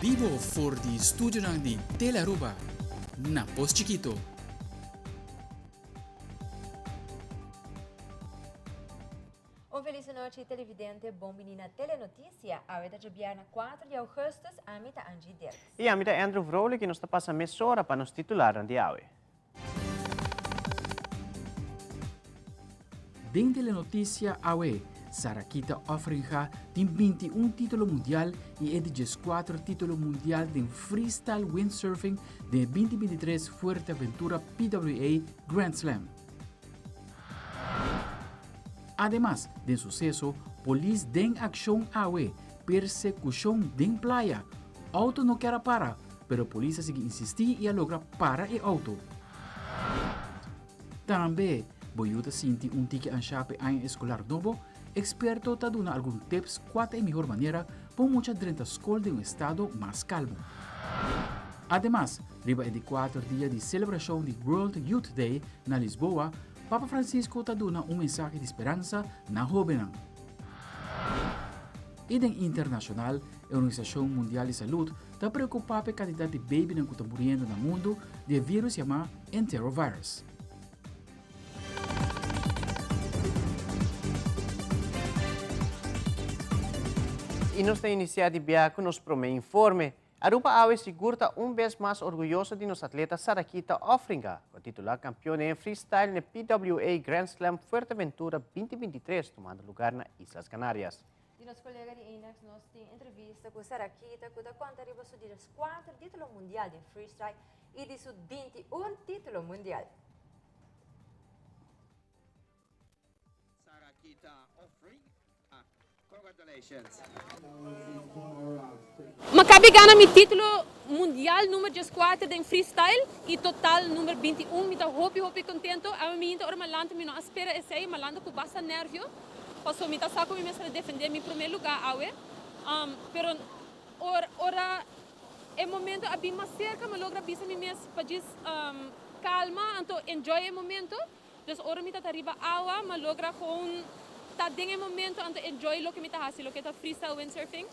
Vivo for di studio ng di Telaruba. Na Pos Chiquito. Feliz noite, televidente. Bom menina Telenotícia. Ahorita Jubiana 4 de agosto, a mita Angie Dirks. E a mita Andrew Vrolijk que nos está passando meia para nos titular de hoje. Den Telenotícia awe, Sarakita Ofringa tem 21 título mundial e é 4 título mundial de freestyle windsurfing de 2023 Fuerteventura PWA Grand Slam. Además de suceso, polis den acción awe, persecución den playa. Auto no quer para, pero polícia sigue insistir e logra para e auto. Também, boiuta sinti ticket an chape an escolar novo, experto ta duna algum tips qual é a melhor maneira para muita durante a escola de estado mais calmo. Además, riba de 4 dias de celebração de World Youth Day na Lisboa, Papa Francisco ta duna mensaje de esperança na jovem. E den internacional, a Organização Mundial de Saúde está preocupada com a quantidade de baby que está morrendo no mundo de vírus chamado enterovirus. E nos tem iniciado com nos prome informe. Aruba Awe segura vez mais orgulhoso de nos atletas Sarakita Ofringa, com titular campeão em freestyle no PWA Grand Slam Fuerteventura 2023, tomando lugar nas Islas Canárias. E nosso colega de Inax nos tem entrevista com Sarakita, que conta arriba sobre os 4 títulos mundiais de freestyle e de seus 21 títulos mundiais. Sarakita Ofringa. Congratulations. Maccabi ganha meu título mundial número 4 em freestyle e total número 21. Me tá hopi contento. A mim então ora malanta me não espera esse aí malanta com bastante nervio. Posso me tá saco me mesmo defender meu primeiro lugar awe. Pero ora é momento a bem mais cerca me logra bisa me mesmo para diz calma, então enjoy o momento. Dus ora me tá arriba awa, me logra com tá dentro momento ante enjoy lo que me tá fazendo, lo que tá freestyle windsurfing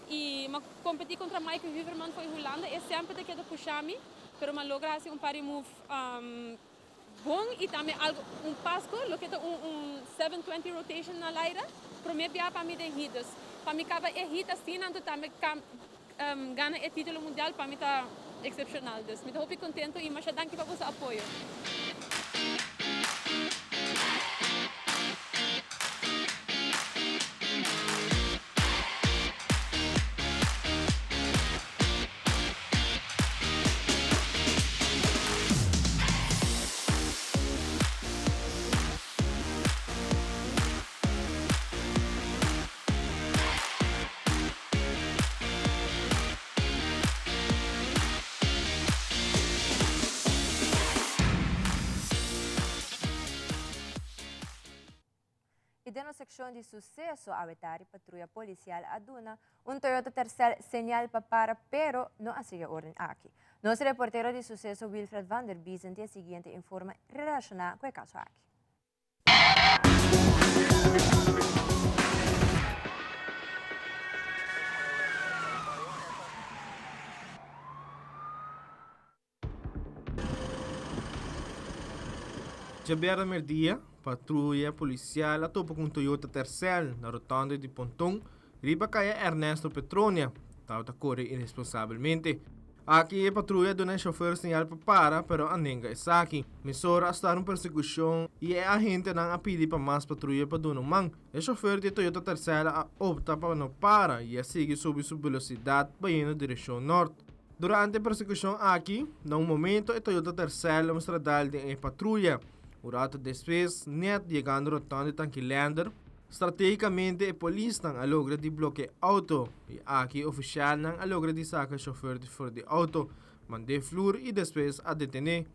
e ma competi contra Michael Huverman foi Holanda e sempre te quero puxar-me, pero ma logra fazer par de move bom e também algo pasco, lo que tá 720 rotation na laira, pro me bia para me den hitos, para me acaba e hit assim, então também ganha o título mundial para me tá excepcional, dus me tô muito contento e mas danke para o apoio. E dentro da seção de sucesso, a Vetari Patrulha Policial aduna Toyota Tercel señal para, pero não sigue ordem aqui. Nosso reportero de sucesso, Wilfred van der Biesen, dia seguinte informa relacionado com o caso aqui. Jabiara Merdia, patrulha policial a topo com Toyota Tercel na rotonda de Pontão, riba kaya Ernesto Petronia, tauta corre irresponsabilmente. Aqui a patrulha dona chofer sinal para, pero a nenga é aqui. Mesora a estar persecução e a gente não a pedir para mais patrulha para dono man. O chofer de Toyota Tercel opta para não para e a seguir sob sua velocidade para direção norte. Durante a persecução aqui, num momento, a Toyota Tercel mostra de patrulha. O rato depois, net chegando rotonda de Tanquilander, strategicamente a polícia não logra de bloquear auto e aqui oficial não logra de sacar chofer de fora de auto, mandar flor e depois a detener.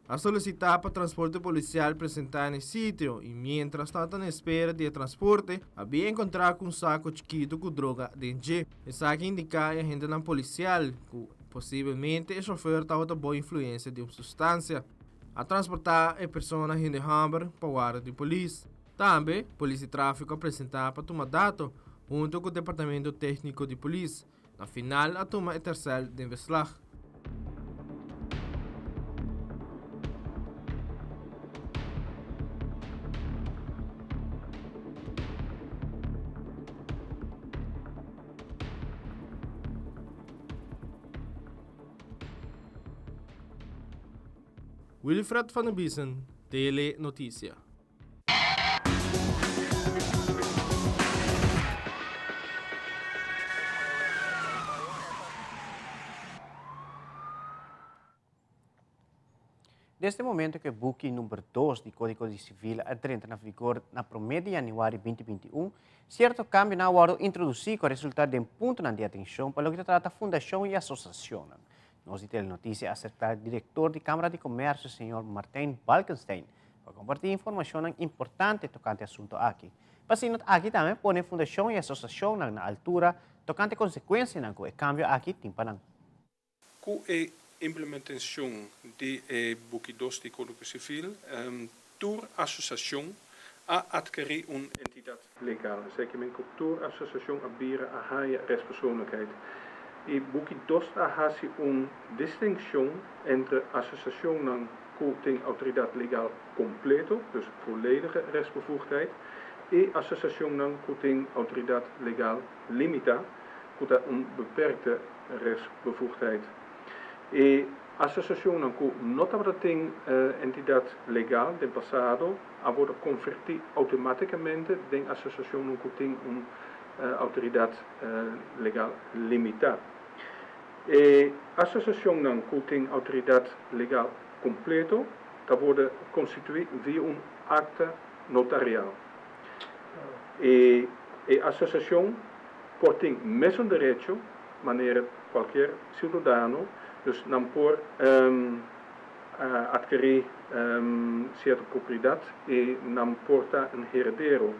A solicitar para transporte policial apresentar no sítio e mientras tanto na espera de transporte, havia encontrado um saco chiquito com droga dentro. O saco indica a gente não policial que possivelmente o chofer estava de boa influência de uma substância. A transportar a pessoa em Hamburg para o área de polícia. Também, a Polícia de Tráfico apresentar para tomar dados junto com o Departamento Técnico de Polícia. Na final atuma e tercel din beslag. Wilfred van den Biesen, Tele Noticia. Desde o momento que o buque número 2 do Código Civil entra na vigor na 1 de januário de 2021, certo câmbio na hora introduzido com o resultado de ponto de atenção para o que trata a fundação e associação. Nós temos notícia acerca do diretor da Câmara de Comércio, Sr. Martin Balkenstein, para compartilhar informação importante tocante ao assunto aqui. Pasinot aqui também põe fundação e associação na altura tocante consequências do câmbio aqui timpanang. Implementação de boek 2 do Código Civil door associação a adquirir uma entidade legal. Zeker men cultuur associação a bira a haia rechtspersoonlijkheid. E boek 2 a uma distinção entre associação não tem autoridade legal completo, dus volledige rechtsbevoegdheid, e associação não tem autoridade legal limitada, com uma beperkte rechtsbevoegdheid. E a associação não tem entidade legal do passado, a pode convertir automaticamente em associação não tem uma autoridade legal limitada. E a associação não tem autoridade legal completa, pode constituir via acta notarial. E a associação pode ter o mesmo direito, maneira qualquer cidadão, dus não por adquirir certa propriedade e não porta um herdeiro.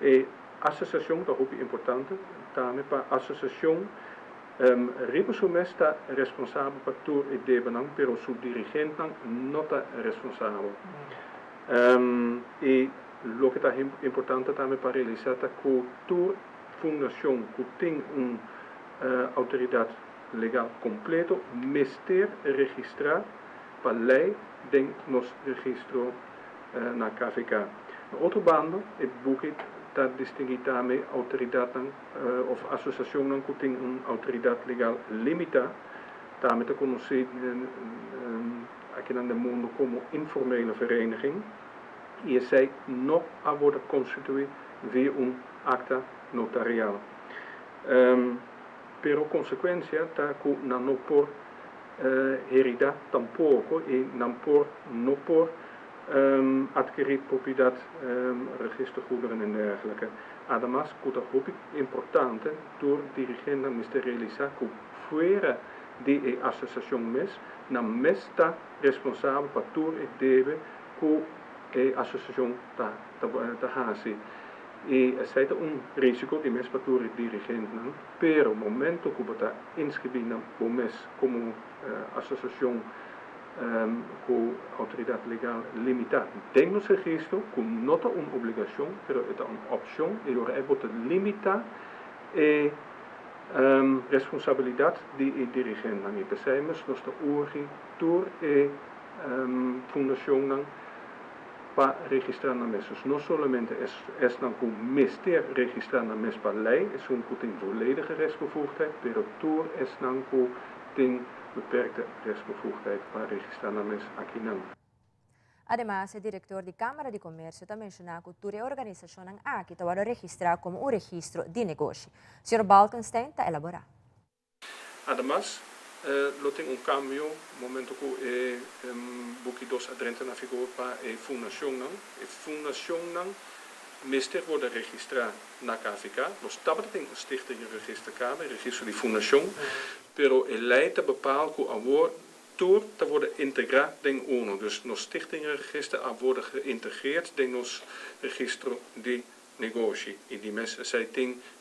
E a associação é importante, também para a associação Ribersum está responsável por tudo e debenang, pero su dirigente não está responsável. E o que está importante também para realizar é que toda fundação que tem uma autoridade legal completo, mister registrar para lei de nos registro na KVK. No outro bando, o boek está distinguido também autoridade of associação que tem uma autoridade legal limitada, também é conhecido aqui no mundo como informele vereniging, e essa não pode constituir via acta notarial. Pero consequência está que não por heredar tampouco e não por adquirir propriedade, registergoederen en dergelijke. Además, que é importante door dirigente ministerializar que fora de associação na está responsável por tudo e deve que a associação está fazendo. E aceita risco de mes para o dirigente, pero momento que está inscrito no mes como associação com autoridade legal limitada, tem no registro que não é uma obrigação, mas é uma opção e é para limitar a responsabilidade do dirigente. E pensamos nós hoje door a fundação para registrar na mesa. Não somente é não que o mister registrar na mesa para lei, é que tem volledige rechtsbevoegdheid, pero door é não que tem beperkte rechtsbevoegdheid para registrar na mesa aqui não. Además, o diretor da Câmara de Comércio também mencionou que a organização aqui está registrada como um registro de negócio. Sr. Balkenstein está elaborado. Además, lo tem cambio momento que boek 2 adrenta na vigor para a fundação não. A fundação não mister wordt registrado na KVK. Nós também tem stichting registerkamer, registro de fundação, pero a lei bepaalt que a door te worden integrado in ONU. Dus nos stichtingenregister worden geïntegreerd in ons register de negoci. En die mensen zijn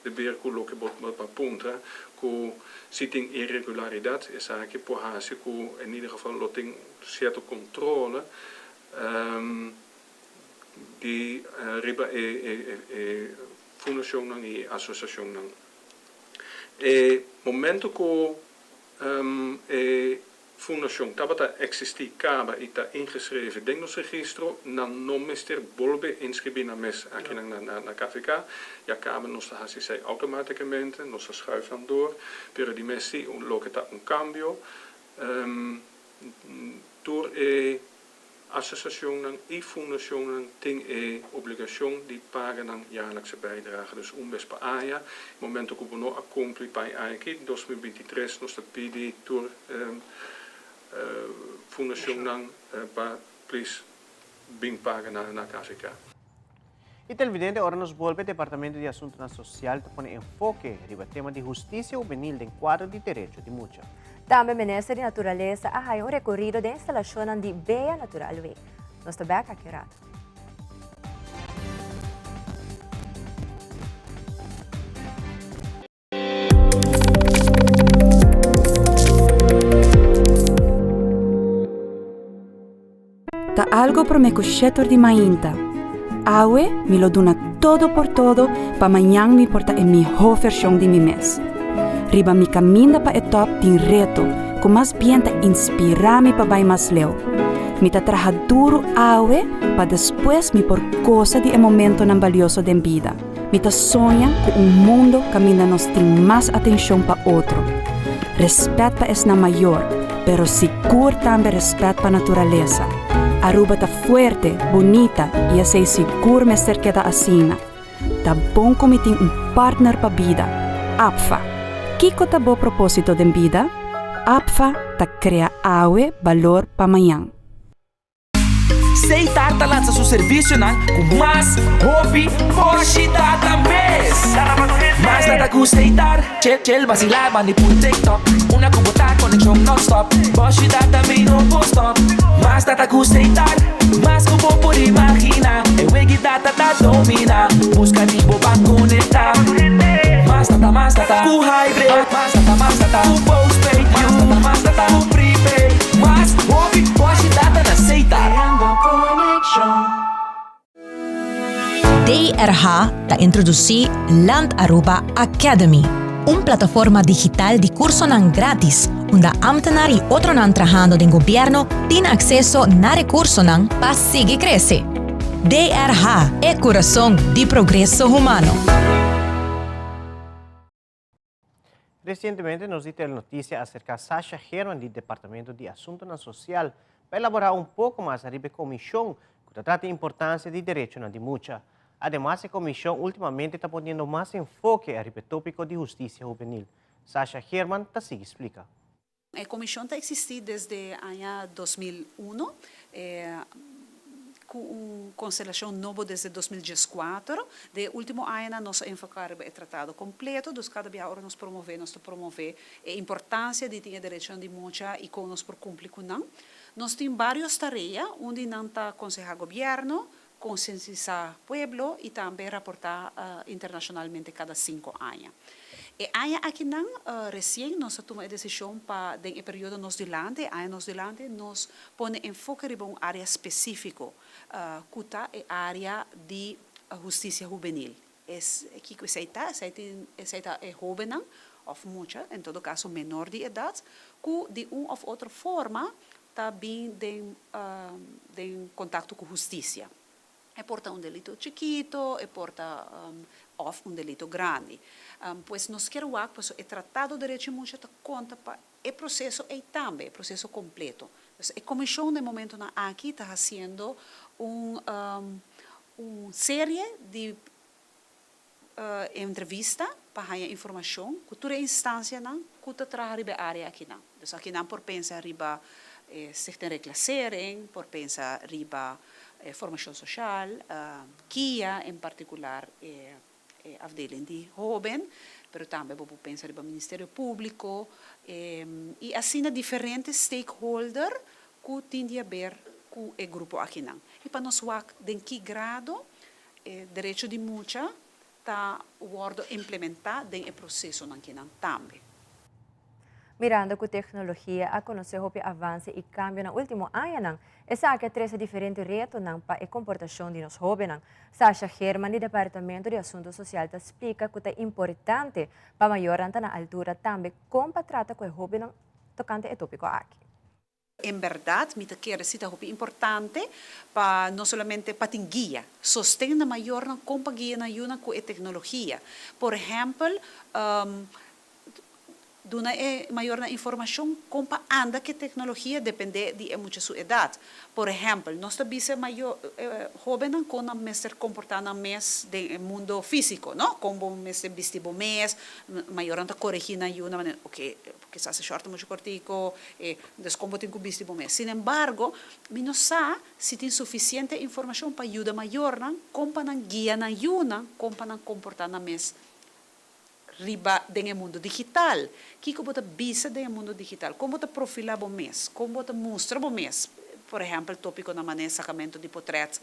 de beerkoel ook op punten, que zitten irregularidade, é zaken por haast, que in ieder geval loting certa controle, die riba fundação e associação. momento que fundação tabata existi kaba ita ingeschreven dingnosregistro dan non mister bolbe inscribina mes aqui na KVK ja kaba nos hasi sei automaticamente nos schuif dan door per di messi un loketa un cambio door associationen e fundationen ting obligatie die pagen dan jaarlijkse bijdrage dus onbest per aja momento que bono accompli pai aqui 2023 nos pidi tour fundação para please bem paga na KVK. E televidente, ahora nos vuelve Departamento de Asuntos Social para poner enfoque en el tema de justicia juvenil del quadro de derecho de mucha. Também o Ministério de Natureza há um recorrido de instalação de Beia Natural Way. Nós estamos aqui rato. Ta algo pro me cuscetor di mainta. Awe mi lo dona todo por todo pa manhã mi porta en mi ho versión de mi mes. Riba mi caminda pa etop din reto, com mas bien ta inspirami pa vai mas leo. Mi ta traja duro awe pa después mi por cosa di momento nan valioso den vida. Mi ta sonha com mundo caminda nos tin mas atención pa outro. Respeto pa es na maior, pero seguro também respeto pa naturaleza. Aruba tá fuerte, bonita e sei seguro me ser queda assim. Tá bom como tem partner pa vida. APFA. Kiko tá bom propósito de vida? APFA tá crea awe valor pa amanhã. Aceitar lança seu serviço com mais hobby, força também. Mas nada que aceitar, chel vacilar, mani por TikTok. Uma cubota conexão non-stop, força também não vou stop. Mas nada que aceitar, mas como por imaginar, eu é que data tá domina, busca tipo pra conectar. Mas nada, com hybrid, mas nada, com postpaid, mas nada, com prepaid, mas hobby, força na aceitar. DRH ta introduci Land Aruba Academy, plataforma digital de curso grátis, onde ambtenari e outro trabajando do governo têm acesso a recursos para seguir crescer. DRH é coração de progresso humano. Recientemente nos diste a notícia acerca de Sasha Herman do Departamento de Assuntos Social para elaborar pouco mais a comissão que trata a importância de direitos de mucha. Además, a comissão ultimamente está poniendo mais enfoque a tópico de justiça juvenil. Sasha Herman sigue explica. A comissão está existindo desde o ano 2001, com constelação nova desde 2014. De último ano, nós enfocamos o tratado completo, dos cada dia nós promovemos a importância de ter direito de mucha e com nós por cumprir com não. Nós temos várias tarefas, onde não está aconselhar o governo, conscientizar o pueblo e também reportar internacionalmente cada 5 anos. E aqui não, recém, nós tomamos a decisão para, no período nos dilante, nós põe enfoque em uma área específica, que é a área de justiça juvenil. Que aceita é jovem, ou muita, em todo caso menor de idade, que de uma ou outra forma está bem em contato com a justiça. É porta delito chiquito, é porta delito grande. Pois nós queremos que o Tratado de Direito de Mucha conta para o processo e também o processo completo. A comissão, no momento, aqui está fazendo uma série de entrevistas para a informação, que toda instância que está trazendo a área aqui. Então, aqui não por pensar riba certa reclassering, por pensar riba formação social, KIA em particular afdeling de jovem, mas também vou pensar no Ministério Público e assim diferentes stakeholders que têm a ver com o grupo aqui não. E para nós ver em que grado direito de mucha está implementado no processo aqui não também. Mirando ku teknolohiya at konoseho pi avanse e cambio ng ultimo ano esa que 13 diferente reto ng pa e komportasyon dinos joven. Sasha Herman di Departamento de Asuntos Social ta explica que é importante para mayoran ta na altura também como trata com o joven tocante e tópico aqui. En verdad, mi quiere decir que es importante para no solamente para guía, sostener mayor na compañía na yuna con tecnología. Por ejemplo, duna mayor na información compa anda que tecnología depende de mucha su edad. Por ejemplo, nuestra bice mayor joven con a mestre comportando mes del mundo físico, ¿no? Como mestre vestido mes, mayor anda corregir na yuna manera, okay, quizás se short mucho cortico, descombotin con vestido mes. Sin embargo, mi no sa si tiene suficiente información para ayuda mayor, compa na guía na yuna, compa na comportando mes riba del mundo digital. Kiko bota bisa del mundo digital. Como bota profilar bom mês? Como bota mostrar bom mês? Por exemplo, o tópico na maneira sacamento de portrait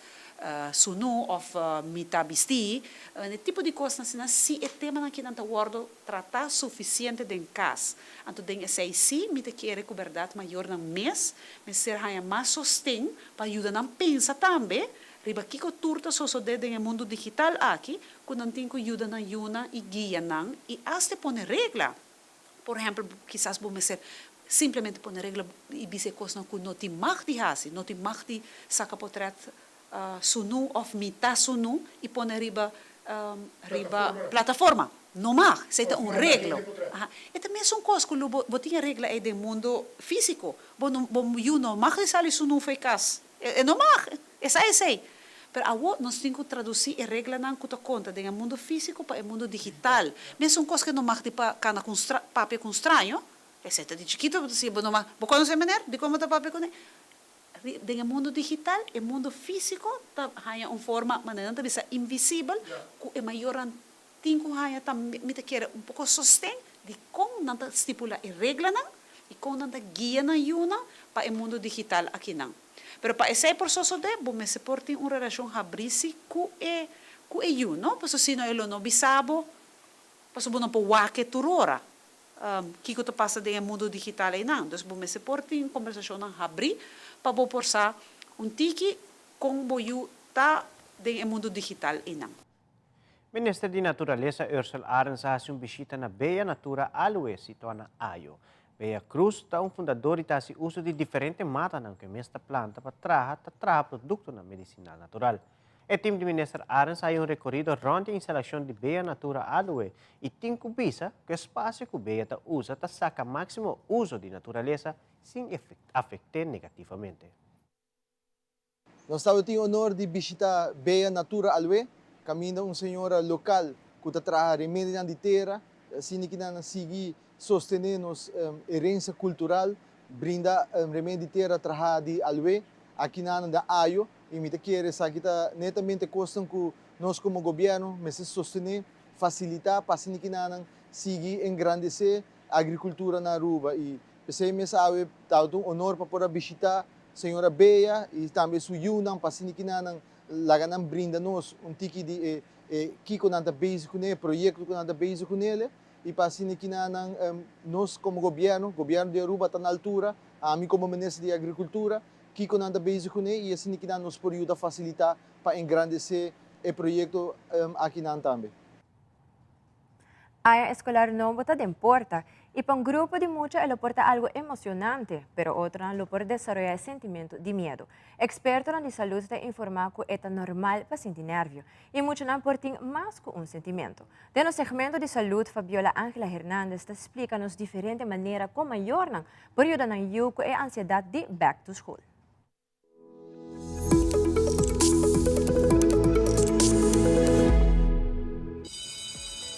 sunu of mita bisti, ne tipo de coisa assim, se é tema na que não tá guardo tratar suficiente de casa. Então tem esse sim, me te quer cobertura maior na mês, mas ser há mais sostém para ajudar na pensa também. Riba kiko turta sosodede no mundo digital aqui, quando tem que ajuda na yuna e guia nan e até pone regla. Por exemplo, quizás vamos ser simplesmente pone regla e bise coisa que não te mag de hasi, não te mag de saca portrait sunu of mita sunu e pone riba plataforma. Não mag, seita regla. E também são coisas que botinha regla é do mundo físico. Bom yuno mag de sali sunu feikas. Não mag, essa é sei. Pero agora nós temos que traduzir a regra não que conta do mundo físico para o mundo digital. Mas são coisas que não marca para cana com papel com estranho. Exceto de chiquito, você não marca. Você conhece maneira de como está papel com ele? Do mundo digital, o mundo físico tá há uma forma maneira de ser invisível. Que é maior tem que há também me quer pouco sostém de como não estipula a regra não e como não guia na yuna para o mundo digital aqui não. Pero para esse processo de bom se portem uma relação abrisi com eu, não? Porque se não ele não bisabo, porque bom não pode wake turora, que tu passa do mundo digital aí não. Então bom se portem conversação não abrir para bom forçar tiki com boiu tá do mundo digital aí não. Ministro de Natureza Ursula Arens hace visita na Beia Natura Alwe, situada na Ayo. Beia Cruz está fundador e está se uso de diferentes matas que esta planta para trazer produtos medicinal natural. O time de Ministro Arens ha recorrido ronda a instalação de Beia Natura Alwe e tem que visa que o espaço que Beia usa saca máximo uso de natureza sem afetar negativamente. Nós temos o honor de visitar Beia Natura Alwe, caminho senhora local que traz remédio de terra, assim que nós seguir sostener nossa herança cultural, brinda remédio de terra de alwe, aqui na Ayo, e me quer essa aqui netamente questão que nós como governo mas sostener, facilitar para que nós seguir engrandecer a agricultura na Aruba e pensei me sabe tanto honor para poder visitar senhora Beia e também su Yunnan para que nós laganam brinda nós tiki de que com nada base com ele projeto com nada base com ele e para que nós como governo de Aruba está na altura, a mim como ministro de Agricultura, que com nada base com ele e assim que nós podemos facilitar para engrandecer o projeto aqui também. A escolar não bota de importa e para grupo de muchos ele porta algo emocionante, pero otro lo por desarrollar sentimento de miedo. Expertos de salud te informan que é normal para sentir nervio e muchos não portam mais que sentimento. De no segmento de salud, Fabiola Ángela Hernández te explica nos diferentes maneiras como mayornan por ayudar a you que é ansiedade de back to school.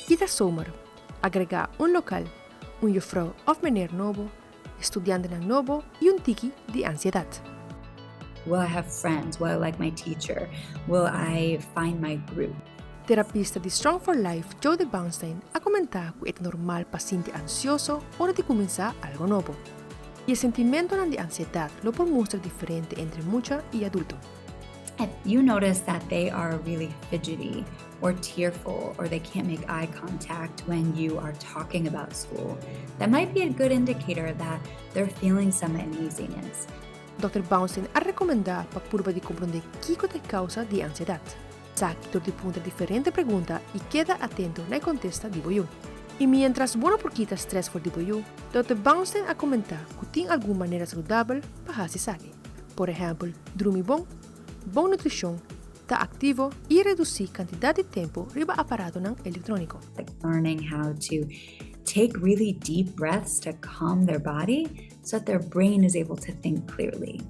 Ida zomer, agregar local, juffrouw of meneer novo, estudiante novo e tiki de ansiedade. Will I have friends? Will I like my teacher? Will I find my group? Terapista de Strong for Life, Jode Bounstein, ha comentado que é normal paciente ansioso hora de começar algo novo. E o sentimento de ansiedade lo por mostrar diferente entre mucha e adulto. If you notice that they are really fidgety or tearful, or they can't make eye contact when you are talking about school, that might be a good indicator that they're feeling some uneasiness. Dr. Bounstein ha recomendato para purba de compreender que é causa de ansiedade. Saque todo punto diferente pergunta e queda atento na contesta de boiú. E mientras bueno por quitar stress for de boiú, Dr. Bounstein ha comentado que tem alguma maneira saudável para fazer saque. Por exemplo, dormir bom, boa nutrição, estar ativo e reduzir quantidade de tempo riba aparato não eletrônico. Like learning how to take really deep breaths to calm their body so that their brain is able to think clearly.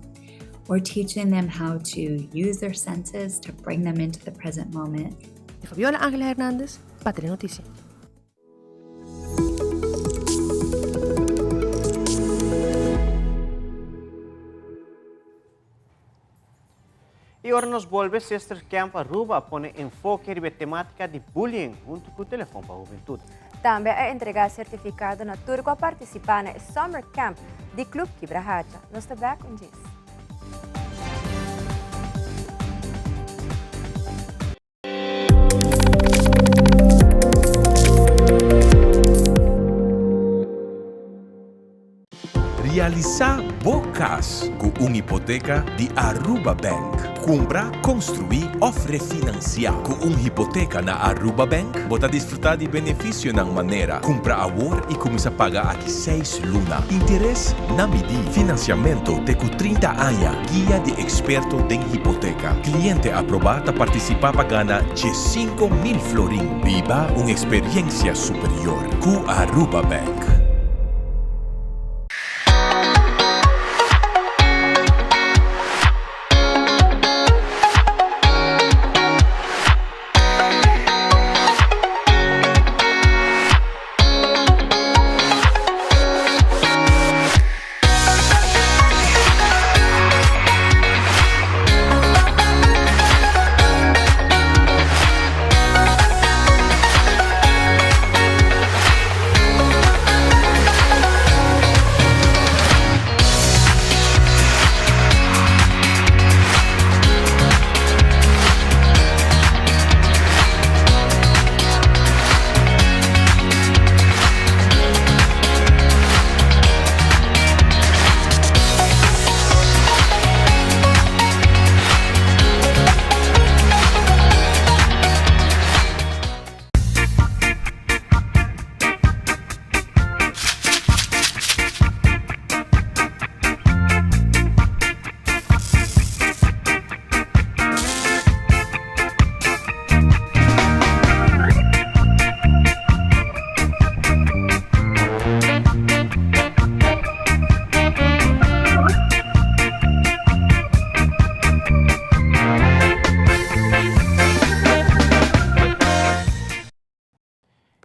Or teaching them how to use their senses to bring them into the present moment. Fabiola Ángela Hernández, Patria Noticia. E agora nos volve Sister Camp Aruba pone enfoque na temática de bullying junto com o telefone para a juventude. Também é entregar certificado na turco a participar no Summer Camp de Club Quebrahacha. Nós estamos back com isso. Realizar bocas com uma hipoteca de Aruba Bank. Compra, construir ou refinanciar. Com uma hipoteca na Aruba Bank, você desfrutar de benefício na maneira. Compra agora e começa a pagar aqui 6 lunas. Interesse na medida. Financiamento de 30 anos. Guia de experto em hipoteca. Cliente aprovado a participar para ganhar de 5.000 florin. Viva uma experiência superior com Aruba Bank.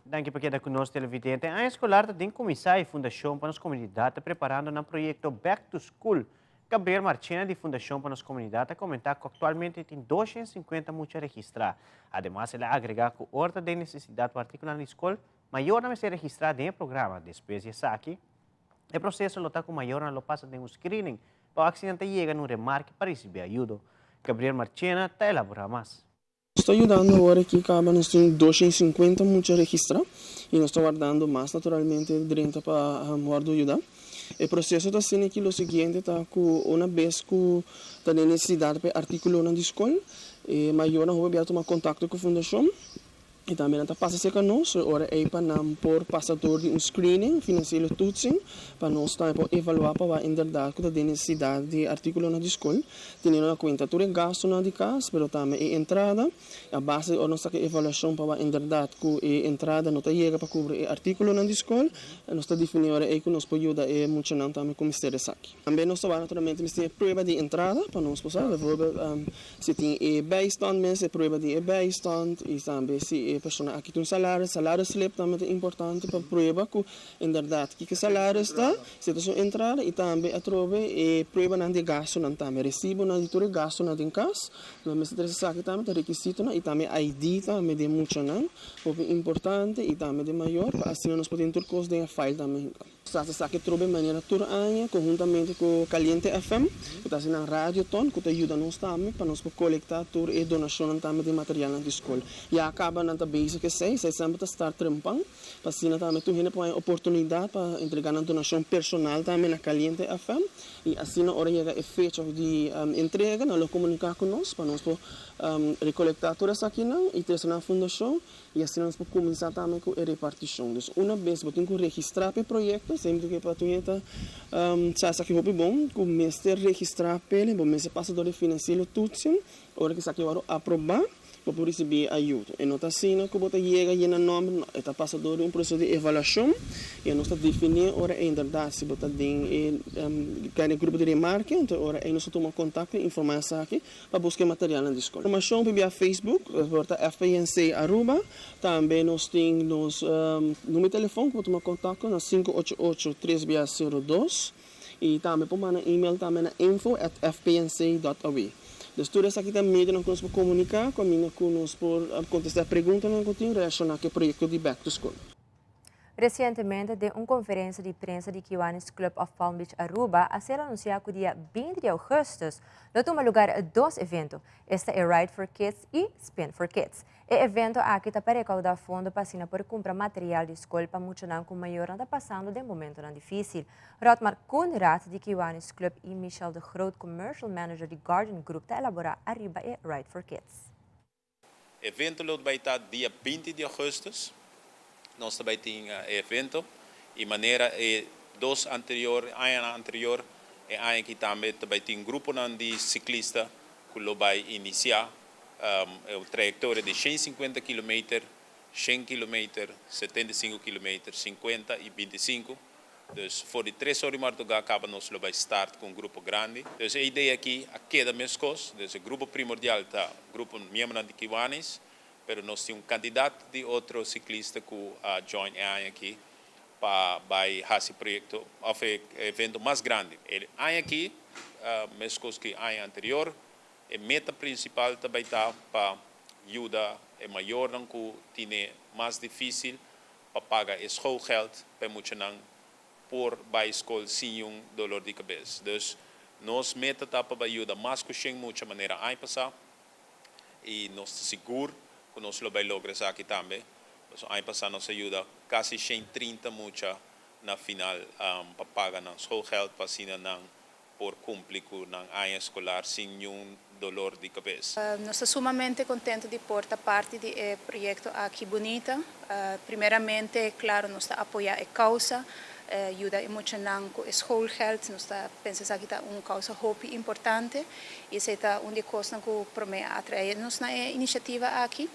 Danke para quedar conosco, televidente. A escolar tem começar a fundação para as comunidades preparando um projeto Back to School. Gabriel Marchena, de Fundação para as Comunidades, comentar que atualmente tem 250 muitos registrados. Además, ela agrega que a ordem de necessidade particular na escola maior não ser registrada em programa de espécies aqui. O processo está com maior não passa de um screening para o acidente chega num remarque para receber ajuda. Gabriel Marchena está elaborando mais. Estou ajudando agora aqui, nós temos 250 muitos registrados e nós estamos guardando mais naturalmente 30 para ajudar. O processo está sendo aqui o seguinte, está com uma vez que está necessidade para articular na escola, e maior não vai tomar contato com a fundação. E também está passando com nós, agora é para nós por passador de screening, financeiro tudo, para nós também evaluar para a verdade que tem necessidade de articular na escola. Tendo uma conta de gasto na casa, mas também é entrada. A base de nossa avaliação para a verdade que a entrada não chega para cobrir articulo na escola. Nós está definindo que nós podemos ajudar e muito não também com mistério aqui. Também nós estamos naturalmente mistério prova de entrada para nós passar. Se tem bijstand, se prova de bijstand e também se persona aqui tem salário slip também é importante para provar que em verdade que salário está, situação entrada e também a trove e prova não de gasto não também recibo não de todo gasto não tem casa, não me interessa aqui também de requisito e também ID também de muito não, porque importante e também de maior, assim nós podemos ter coisas de file também. Estamos aqui de maneira turanya, conjuntamente com Caliente FM, que está sendo na rádio ton, que ajuda nós também para nós coletar e donação também de material na escola. E acaba na base que sei sempre estar trampando, para assim também tu tem a oportunidade para entregar uma donação personal também na Caliente FM e assim na hora chega a fecha de entrega, nós comunicar com nós para nós recolectar toda essa aqui e ter na fundação e assim nós podemos começar também com a repartição. Então, uma vez que tu registrar o projeto, sempre que para tu está sabe que é bom, começa a registrar pele, bom, mas passa do financeiro tudo, hora que isso aqui vai aprovar para receber ajuda. E nota assim, que você chega e na nome, está passando por processo de avaliação e nós está definindo hora ainda dá se você tem cada grupo de remarque, então hora aí nós toma contato e informação aqui para buscar material na escola. Informação via Facebook, porta FPNC Aruba, também nós temos número de telefone que tomar contato na 588-3602 e também por mandar e-mail também na info@fpnc.aw. Dus tudo isso aqui também nós podemos comunicar conosco por contestar perguntas no continuo relacionado ao projeto de Back to School. Recientemente, de uma conferência de prensa de Kiwanis Club of Palm Beach Aruba, a ser anunciado que dia 20 de agosto, no toma lugar dois eventos. Este é Ride for Kids e Spin for Kids. O evento aqui está para recaudar fundo para por comprar material de escola para muitos não com maior está passando de momento não difícil. Rotmar Koenraad de Kiwanis Club e Michel de Groot, Commercial Manager de Garden Group, está elaborar arriba e Ride for Kids. O evento vai estar dia 20 de agosto. Nós também temos evento e maneira dois anterior, ano anterior e ano aqui também tem grupo de ciclistas que vai iniciar a trajetória de 150 km, 100 km, 75 km, 50 e 25. Então, por 3 horas mais do que acaba nós vai start com um grupo grande. Então, a ideia aqui é cada mês coisa. Então, o grupo primordial está o grupo membro de Kiwanis. Pero nós temos candidato de outro ciclista que join aqui para esse projeto, evento mais grande. Aqui, mesmo que ano anterior, a meta principal também está para ajudar a maior que tem mais difícil para pagar a schoolgeld para muitos não por a escola sem dolor de cabeça. Então, nossa meta está para ajudar mais que de muita maneira a passar e nós seguro que nós vamos lograr aqui também. Então, ano passado nos ajuda quase 130 mucha na final para pagar na schoolgeld para assim não por cumprir com o ano escolar sem nenhum dolor de cabeça. Nós estamos sumamente contentes de portar parte do projeto aqui bonita. Primeiramente, claro, nós estamos apoiando a causa, ajuda emocional com a schoolgeld. Nós pensamos que é uma causa muito importante e essa é uma das coisas que promete atrair-nos na iniciativa aqui.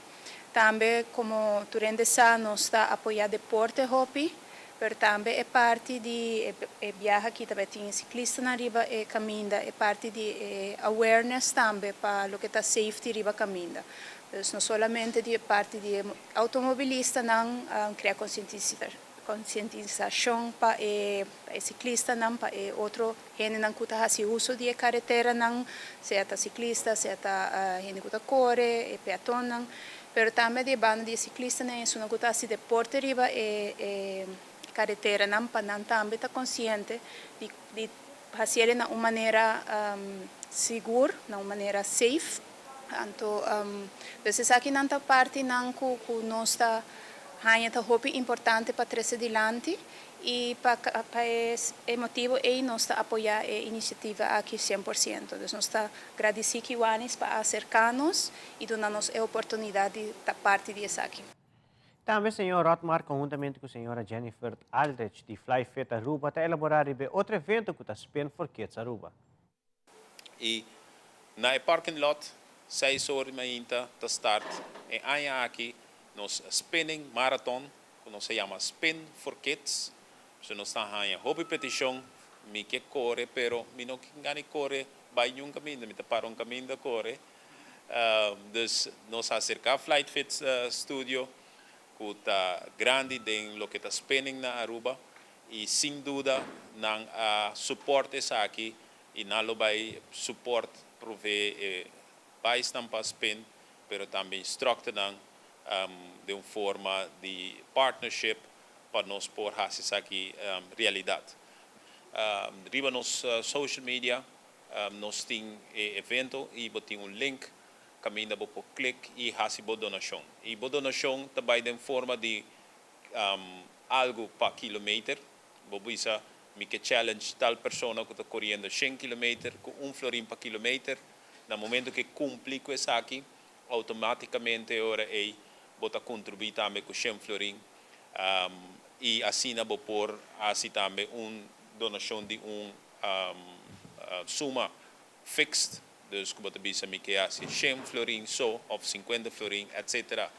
Também, como tu sabe, nós estamos apoiando o deporte hopi, mas também é parte de viagem aqui, também tem ciclista na riba e caminha, é parte de awareness também para o que está safety riba caminha. Então, não somente de parte de automobilista, não criar conscientização para o ciclista, não para outro gente não que faz uso de carretera, não seja ciclista, seja gente que corre, peatão, não. Pero também de banda de ciclista né, isso não está se deporte riba e carretera não para não também está consciente de fazer de uma maneira segura, de uma maneira safe. Então, essa aqui não está parte não que nós está é muito importante para trazer adiante e para esse motivo nós está apoiar a iniciativa aqui 100%. Então, nós está agradecido que Kiwanis para acercar-nos e dar-nos a oportunidade de estar parte disso aqui. Também o senhor Rotmar, conjuntamente com a senhora Jennifer Aldrich, de Flyfit Aruba, está elaborar outro evento que está Spin for Kids Aruba. E na parking lot, 6 horas ainda está start. E aqui, nos spinning marathon, que nós se chama Spin for Kids. Se nós estamos em hobby petição, me que corre, pero me não quer correr, vai um caminho, me para um caminho de correr. Dus nós acercar Flight Fit Studio, que está grande em lo que está spinning na Aruba e sem dúvida não suporte aqui e não vai suporte prover vai estampar spin, pero também instructor de uma forma de partnership para nós pôr aqui realidade. Riba nos social media, nós temos evento e botem link, caminha por clique e hasibo donação. E a donação também tem forma de algo para quilômetro. Bobuisa, que challenge tal pessoa que está correndo 100 km com 1 florim para quilômetro. No momento que cumpre com isso aqui, automaticamente ora é bota contribuir também com 100 florim. E assim vou pôr assim também donação de suma fixed. Dus que bota bisa me que assim 100 florim só ou 50 florim, etc.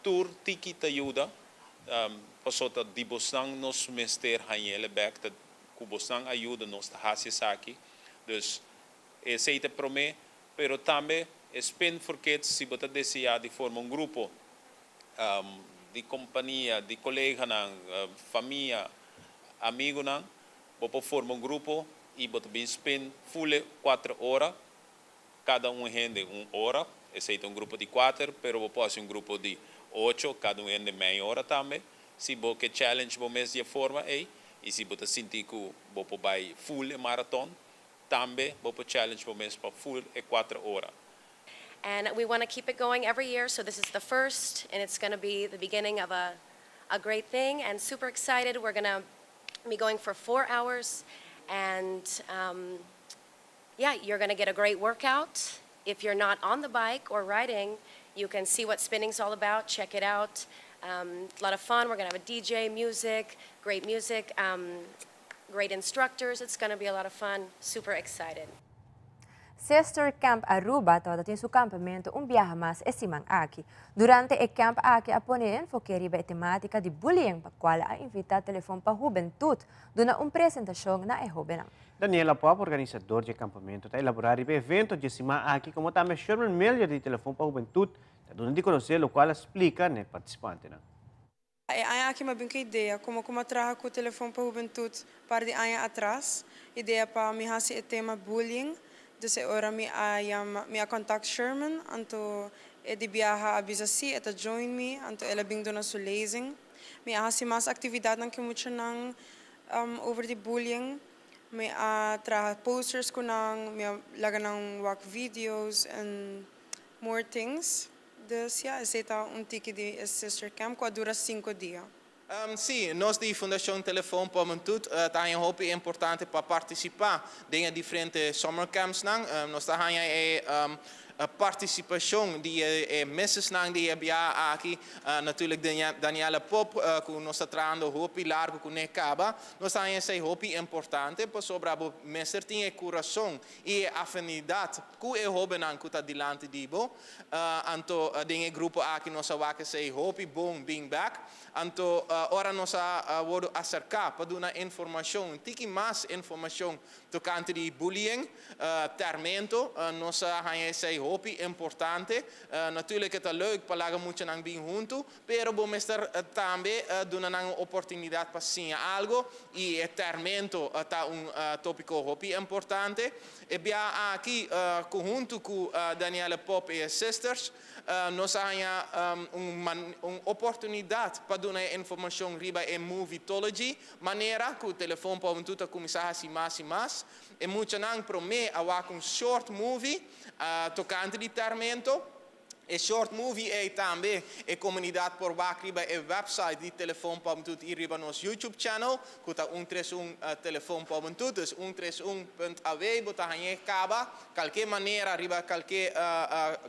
Tur tiki te ajuda. Pasota di bosang nos mester hanhele back dat kubosang ajuda nos ta hasi saki. Dus esse te prome, pero também spend for kids si bota desejar de formar grupo de companhia, de colega nang, família, amigo nang, bopo forma grupo e bota bem spend full 4 horas, cada rende 1 hora, esse é grupo de 4, pero bopo assim grupo de 8, cada rende meia hora também. Se você challenge o mês de forma e se você sentir que você vai full maratón, também você challenge o mês para full 4 horas. And we want to keep it going every year, so this is the first, and it's going to be the beginning of a great thing, and super excited. We're going to be going for 4 hours, and yeah, you're going to get a great workout. If you're not on the bike or riding, you can see what spinning's all about, check it out. A lot of fun. We're going to have a DJ, music, great instructors. It's going to be a lot of fun. Super excited. Sister Camp Aruba todo em seu campamento viaje mais simang aqui. Durante o camp aqui a poner enfoque riba a temática de bullying, para qual a invita telefone para juventude, duna apresentação na Jovenang. Daniela Pop, organizador de acampamento, está elaborando o evento de cima aqui, como também Sherman Miller de telefone para juventude, donde de conhecer o qual explica no participante. Aqui uma boa ideia, como trabalhar com o telefone para juventude para de anos atrás, ideia para me fazer o tema bullying. Dus ora mi contact Sherman, anto de viaja a Bisasi, eta join me, anto ela bing do na su lezing. Mi hasi mas atividade nang kimucha nang over the bullying. Mi traha posters ko nang, mi laga nang wak videos and more things. Dus ja, esta tiki de Sister Camp, qua dura 5 dias. Sì, nós di Fundação Telefone para Juventude tem um hobby importante para participar em diferentes summer camps. Nós temos a participação de meses de EBA aqui, natuurlijk Daniela Pop, que nós estamos trabalhando hobby largo com Necaba. Nós temos esse hobby importante para sobre o mestre tem coração e afinidade com o hobby que está diante de bo. Anto tem grupo aqui nós vamos esse hobby bom being back. Anto ora nós vamos acercar para dar informação, tiki mais informação tocante de bullying, tormento. Nós temos esse hobby importante. Natuurlijk het leuk para laga muito nang bem junto, pero bom mestre também dona nang oportunidade para sim algo e tormento tá tópico hobby importante. E bia aqui junto com Daniela Pop e sisters, nós temos uma oportunidade para dar informação riba em Movietology, maneira que o telefone para tudo começar a mais e mais. E muito nang promete a short movie tocante de tormento. E short movie é também a comunidade por riba e website de telefone para tudo e riba nos YouTube channel, que está 131 telefone para tudo, 131.av bota hanhe caba, qualquer maneira riba qualquer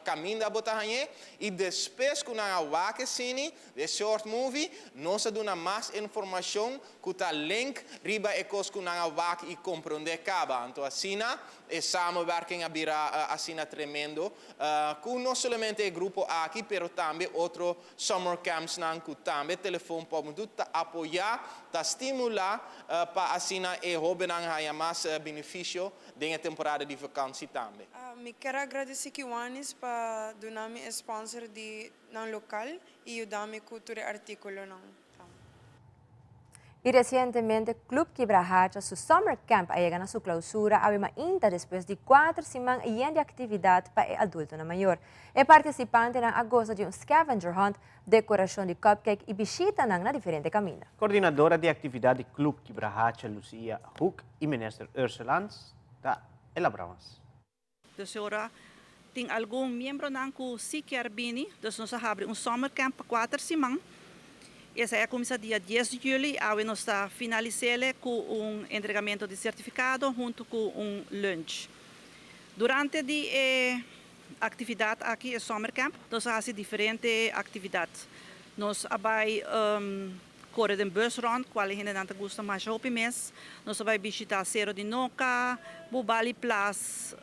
caminho bota hanhe e depois que na wake cine de short movie nós dona mais informação que está link riba e cos que na wake e compreender caba, então assim e samenwerking abira assina tremendo, com não somente o grupo aqui, pero também outro summer camps nan que também telefone para tudo apoiar, ta estimular para assina e hobby nan haya mais benefício da temporada de vacancy também. Me quero agradecer que o Anis para donar-me sponsor de nan local e ajudar-me com o artículo nan. Y recientemente, Club Quibrahacha, su summer camp ay llegan a su clausura, abe mainta después de 4 semanas de actividad para el adulto na mayor. El participante ng agosto de un scavenger hunt, decoración de cupcake y visita ng na diferente camino. Coordinadora de actividad de Club Quibrahacha, Lucia Hook, y minister Ursulans, da elaboramos. Dus ora tem algum membro não que se quer bem, dus nós abrimos summer camp para 4 semanas. Essa é a começa dia 10 de julho, a nós está finalizando com entregamento de certificado junto com lunch. Durante a atividade aqui no summer camp, nós fazemos diferentes atividades. Nós vai correr de bus rond, qual a gente não gosta mais de mês. Nós vai visitar Cerro de Noca, Bubali Place,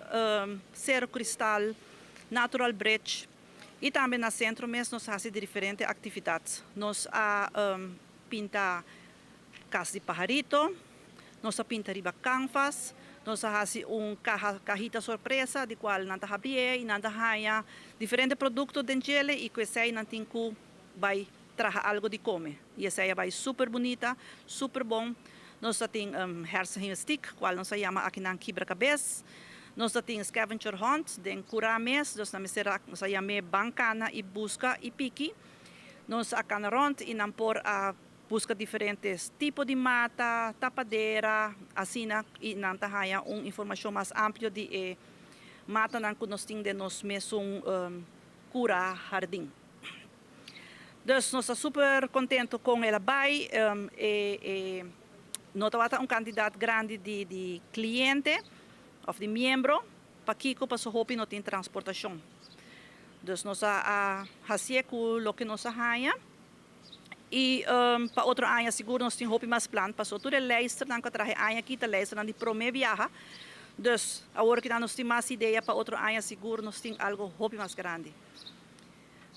Cerro Cristal, Natural Bridge. E também no centro mesmo nós fazemos diferentes atividades. Nós pinta casa de pajarito, nós pinta riba canvas, nós fazemos cajita surpresa, de qual não abrir e não ganha diferentes produtos dentro e que essa não tem que vai trazer algo de comer. E essa vai super bonita, super bom. Nós temos hersen stick, qual nós chama aqui na quebra-cabeça. Nós temos scavenger hunt, den curames, nós chamamos bancana e busca e pique. Nós acá rond e não por a busca diferentes tipos de mata, tapadeira, assim e não há informação mais ampla de mata que nós temos de nós mesmos cura jardim. Então, nós estamos super contentes com ela vai nós temos quantidade grande de clientes ou de membros para que para sua roupa não tem transportação. Então, nós fazemos o que nós fazemos e para outro ano, seguro, nós temos roupa mais plano para todo o leister, não que traje ano aqui, o leister, não de promê viaja. Então, agora que nós temos mais ideia para outro ano, seguro, nós temos algo roupa mais grande.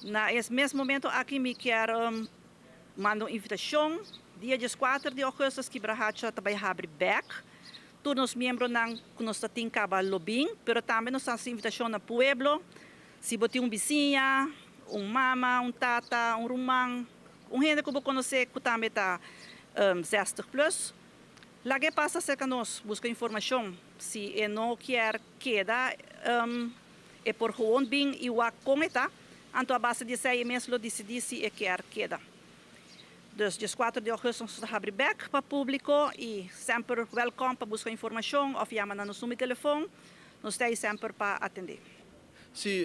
Nesse mesmo momento, aqui me quero mandar uma invitação, dia 4 de agosto, que Quibrahacha vai abrir back. Todos os membros que nós temos caba lobbying, mas também nós temos invitação no pueblo. Se botar vizinha, mama, tata, rumang, gente que eu conhecer que também está 60 plus. Lá que passa cerca nós busca informação. Se não quer queda, é por gewoon bem e o como está. Então a base de 6 meses decidir se quer queda. Dus 4 de agosto nós abrir back para o público e sempre welcome para buscar informação ou chamar no nosso telefone. Nós estamos sempre para atender. Sim,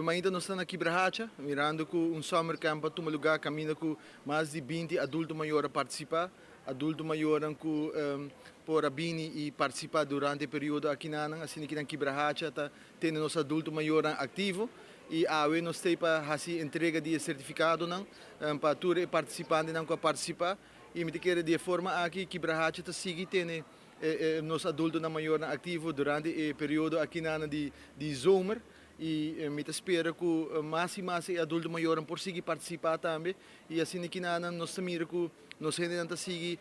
ainda nós estamos aqui em Quibrahacha, mirando com summer camp para tomar lugar, caminho com mais de 20 adultos maiores a participar, adultos maiores que por bini e participar durante o período aqui na assim que na Quibrahacha tá tendo nosso adulto maior ativo. E nós temos para fazer entrega de certificado para todos os participantes que participar. E me quero de forma aqui que Quibrahacha está seguindo nos adultos maior ativo durante o período aqui de zomer. E me espero que mais e mais adultos maiores por seguir participar também. E assim que nós também que nós ainda seguir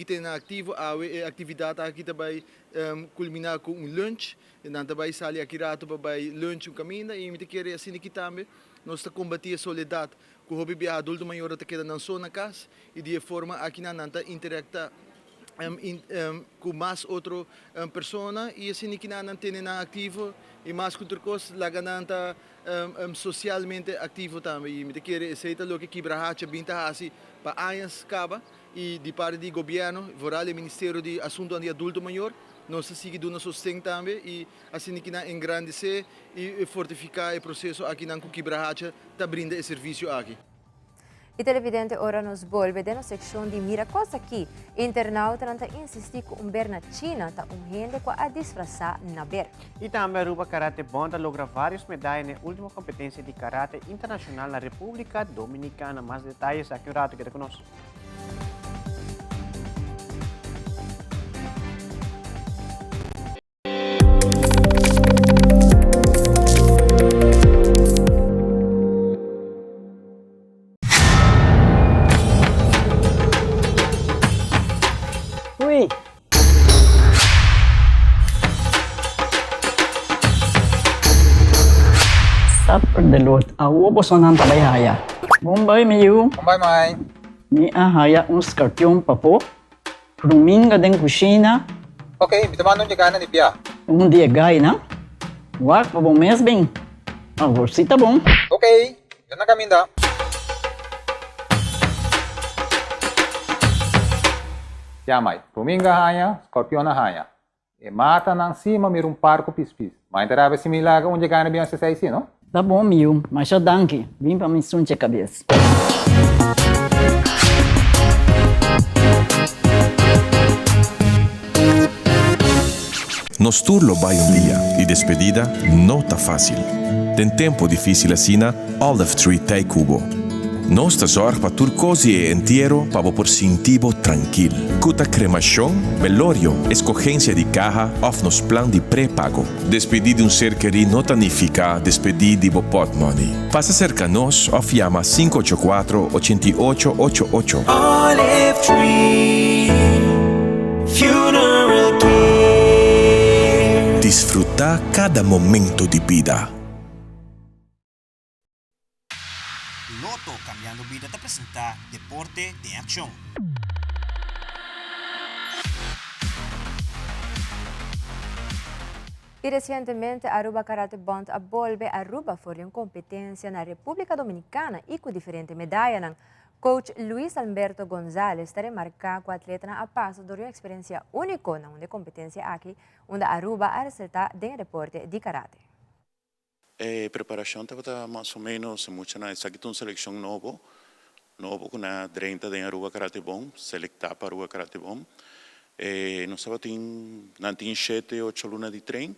tendo ativo, a atividade aqui também culminar com lunch. E não também sair aqui rato para lunch caminho. E me quero assim que também nós está combater a soledade. Que o hobby adulto maior está quedando na sua casa e de forma aqui não interacta com mais outra pessoa e assim que não tem ativo e mais outra coisa lá gananta socialmente ativo também e me quero aceitar o que Quibrahacha binta assim para anos caba e de parte do governo voral o Ministério de Assuntos de Adulto Maior nós seguimos dando sustento também e assim que não engrandecer e fortificar o processo aqui na Quibrahacha está brindando esse serviço aqui. E televidente ora nos volve na seção de Mira Cosa aqui. Internauta nanta insistir com berna China ta gente com a disfrazar na ber. E também Aruba Karate Bonda logra várias medalhas na última competência de karate internacional na República Dominicana. Mais detalhes aqui no rato que conosco. Sắp đến lượt ở Quốc Boston Nam tại Hải à. Bombay mấy yêu. Bombay mày. Mi ahaya um escorpião papo, ruminga den kusina, Okay, bitamano niya gana ni Pia. dia gay na. Wak pa bom mês bem. Agora sim tá bom. Okay, yan na kami da. Yamay, Ruminga haya, Scorpion na haya. E mata nang cima mir parco pispis. Mas interava se milaga onde gana bem essa saída, não? Tá bom, meu, mas já danke. Vim pra me sunte a cabeça. Nos turlo vai dia e despedida não tá fácil. Tem tempo difícil assina Olive Tree Thai Cubo. Nós ta zorg pa turcosi e entierro pa por sintivo tranquil. Cuta cremação, velorio, escogencia de caja of nos plan de pré-pago. Despedir de ser querido não significa despedir de pot money. Passa cerca nos of llama 584-8888. Olive Tree Funeral Care. Disfruta cada momento de vida. Loto Cambiando Vida te presenta Deporte de Acción. E recentemente Aruba Karate Bond volve a Aruba for uma competência na República Dominicana e com diferentes medalhas. Coach Luis Alberto González está remarcando que o atleta na passo de uma experiência única na uma competência aqui, onde Aruba a resultar de deporte de karate. A preparação estava mais ou menos muito na essa aqui uma seleção novo com a 30 de Aruba Karate Bom, selectar para Aruba Karate Bom. Nós estava tem 7 8 lunas de treino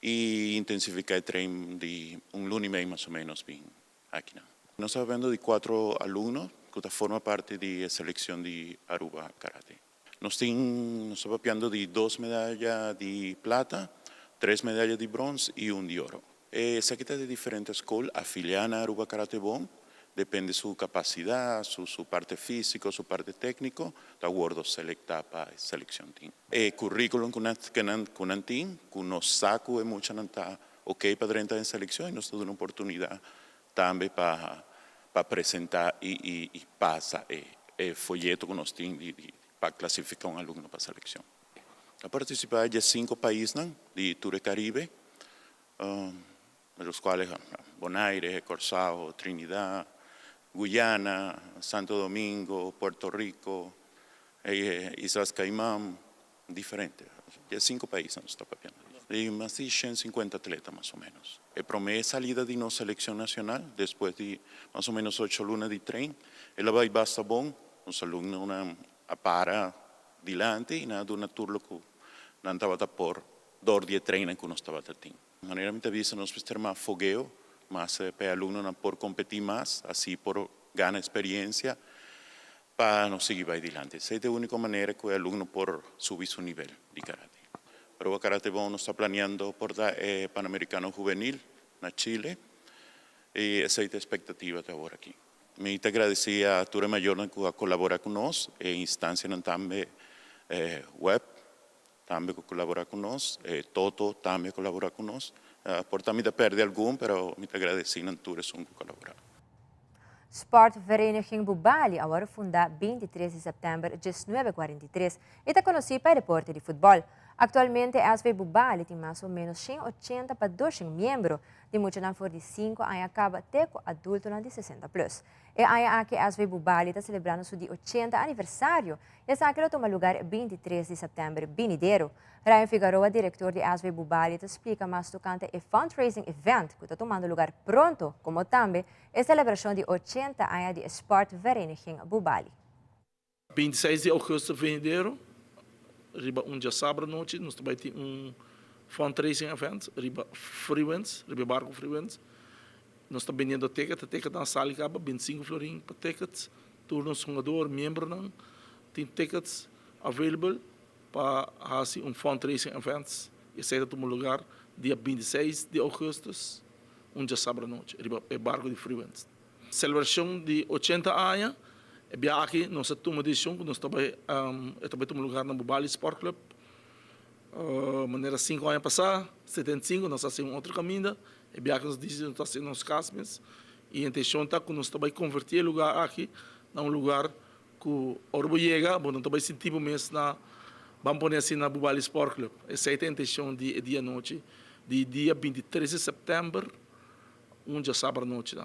e intensificar o treino de lunes e meio mais ou menos bem aqui. Nós estamos vendo de 4 alunos que formam parte da seleção de Aruba Karate. Nós estamos vendo de 2 medalhas de prata, 3 medalhas de bronze e 1 de ouro. Essa aqui está de diferentes escolas, afiliada a Aruba Karate Bom, depende de sua capacidade, sua parte física, sua parte técnica, está guardo selectar para a seleção. O currículo que nós temos, que nós saco é muito ok para entrar em seleção e nós temos uma oportunidade também para apresentar e passar o folheto que nós temos para classificar um aluno para a seleção. A participar de 5 países de Tour Caribe, dos quais Bonaire, Corsao, Trinidad, Guyana, Santo Domingo, Puerto Rico, Islas Caimán, diferentes. De 5 países nós estamos vendo. De mais de 150 atletas, mais ou menos. A primeira salida de nossa seleção nacional, depois de mais ou menos 8 lunas de treino, ela vai bastante bom, os alunos a para dilante e na uma turma que não estava por dor de treino que nós estava tendo. De maneira muita vez nós precisamos ter mais fogueo, mas para aluno não por competir mais, assim por ganhar experiência para não seguir vai adiante. Essa é a única maneira que o aluno por subir seu nível de karate. Para o Karate Bom nós está planeando por dar Pan-Americano Juvenil na Chile e essa é a expectativa até agora aqui. Me agradecer a Tura Maior que colabora conosco, e instância também web também colabora conosco, Toto também colabora conosco. Por também perde algum, mas me agradecer a Tura que colabora. Sportvereniging Bubali agora funda 23 de setembro de 1943 e está conhecido para deporte de futebol. Atualmente, a SV Bubali tem mais ou menos 180 para 200 membros, de muitos não for de 5 e acaba teco adulto de 60 plus. E a que a SV Bubali está celebrando seu 80 aniversário. E essa aqui toma lugar 23 de setembro, Binideiro. Ryan Figueroa, diretor de SV Bubali, te explica mais tocante o fundraising event que está tomando lugar pronto, como também a celebração de 80 anos de Sportvereniging Bubali. 26 de agosto, Binideiro. Riba dia sábado noite, nós também temos fundraising event, riba freewinds, riba barco freewinds. Nós estamos vendendo ticket na sala acaba 25 florim para tickets. Turnos jogador, membro não tem tickets available para fazer fundraising event. E sai do lugar dia 26 de agosto, dia sábado noite, riba barco de freewinds. Celebração de 80 anos. E aqui nós temos uma edição que nós também temos lugar no Bubali Sport Club. Maneira 5 anos passar, 75 nós fazemos outro caminho. E aqui nós dizemos nós fazemos nos casmes. E a intenção está que nós também converter o lugar aqui num lugar que orbo chega, bom, também esse tipo mês na vamos pôr assim na Bubali Sport Club. Essa é a intenção de dia noite, de dia 23 de setembro, dia sábado noite.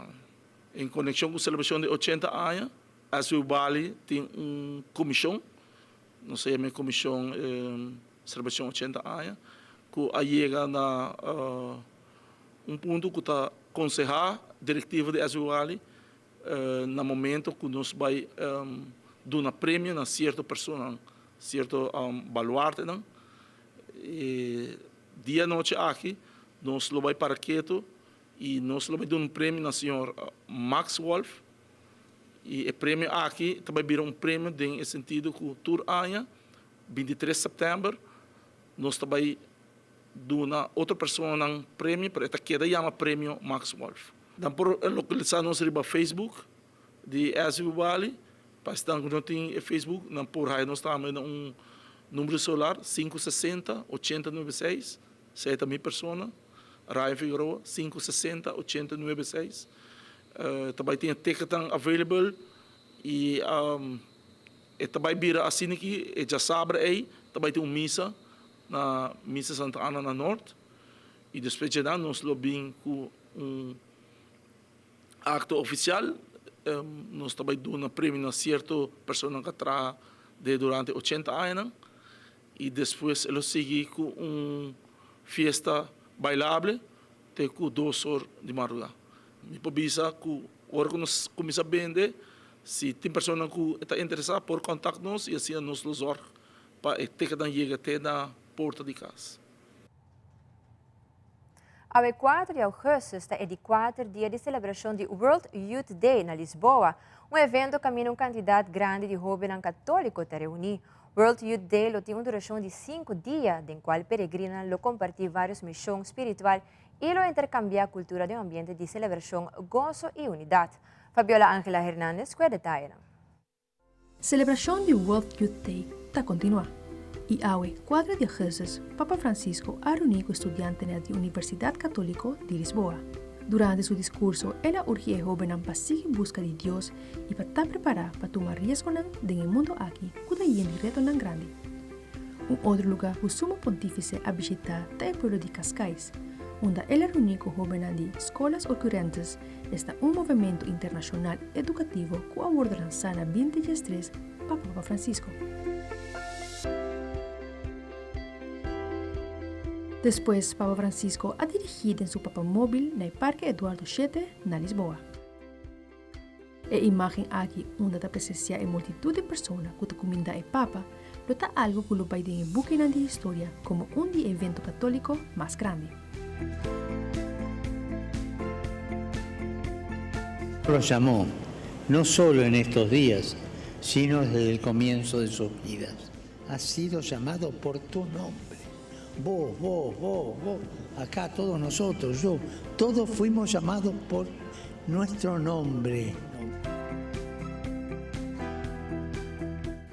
Em conexão com a celebração de 80 anos, a Bubali tem uma comissão, não sei a comissão celebração 80 anos, que chega na ponto que está aconselhar diretiva de Azuali no momento que nós vai dar um prêmio a certa pessoa, certo baluarte, não? E dia noite aqui nós lo vai para Queto e nós lo vai dar um prêmio ao senhor Max Wolf e o prêmio aqui também vira prêmio em sentido que o tour aia 23 de setembro nós também dar outra pessoa um prêmio para esta queda chama prêmio Max Wolf. Dan por localizar nos riba Facebook de SU Bali, para estar com tem Facebook, dan por aí nós estamos número celular 560-8096, 7.000 pessoas, Ryan Figueroa 560-8096. Também tem ticket available e também vira assim aqui, já sabe aí, também tem missa na Missa Santa Ana na Norte e depois de nós lobbying com acto oficial, nós também damos prêmio a certa pessoa que trabalha durante 80 anos e depois ele segue com uma festa bailável até com 2 horas de madrugada. Me precisa que agora que nós começamos a vender, se tem pessoa que está interessada, por contato nós e assim nós nos org para que chegue até na porta de casa. A 4 de agosto está o 4 dia de celebração do World Youth Day na Lisboa, evento que um quantidade grande de jovens católicos te reunir. World Youth Day tem uma duração de 5 dias, em qual peregrinam lo compartir várias missões espirituais e lo intercambiar a cultura de um ambiente de celebração, gozo e unidade. Fabiola Ángela Hernández com detalhes. Celebração do World Youth Day está continua. E hoje, 4 de agosto, Papa Francisco ha reunido estudiantes da Universidade Católica de Lisboa. Durante seu discurso, ela urge a jovens para seguir em busca de Deus e para estar preparados para tomar risco no mundo aqui, que está indo reto grande. Outro lugar que o Sumo Pontífice a visitar é o pueblo de Cascais, onde ela reuniu com jovens de escolas ocorrentes. Está movimento internacional educativo que aborda lançar na 2023 para Papa Francisco. Depois, Papa Francisco ha dirigido em seu papamóvel no Parque Eduardo VII, na Lisboa. A imagem aqui, onde está presenciar a multitud de pessoas que estão comendo o Papa, é algo que vai ter buque na história como dos eventos católicos mais grande. Lo llamó, no solo en estos días, sino desde el comienzo de sus vidas. Ha sido llamado por tu nombre. Vos, acá todos nosotros, yo, todos fuimos llamados por nuestro nombre.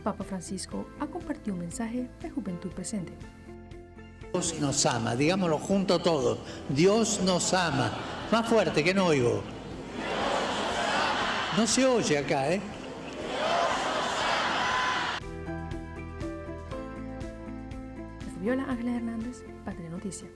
Papa Francisco ha compartido un mensaje de juventud presente. Dios nos ama, digámoslo juntos todos, Dios nos ama. Más fuerte que no oigo. No se oye acá, ¿eh? Fabiola Ángela Hernández, Patria Noticia.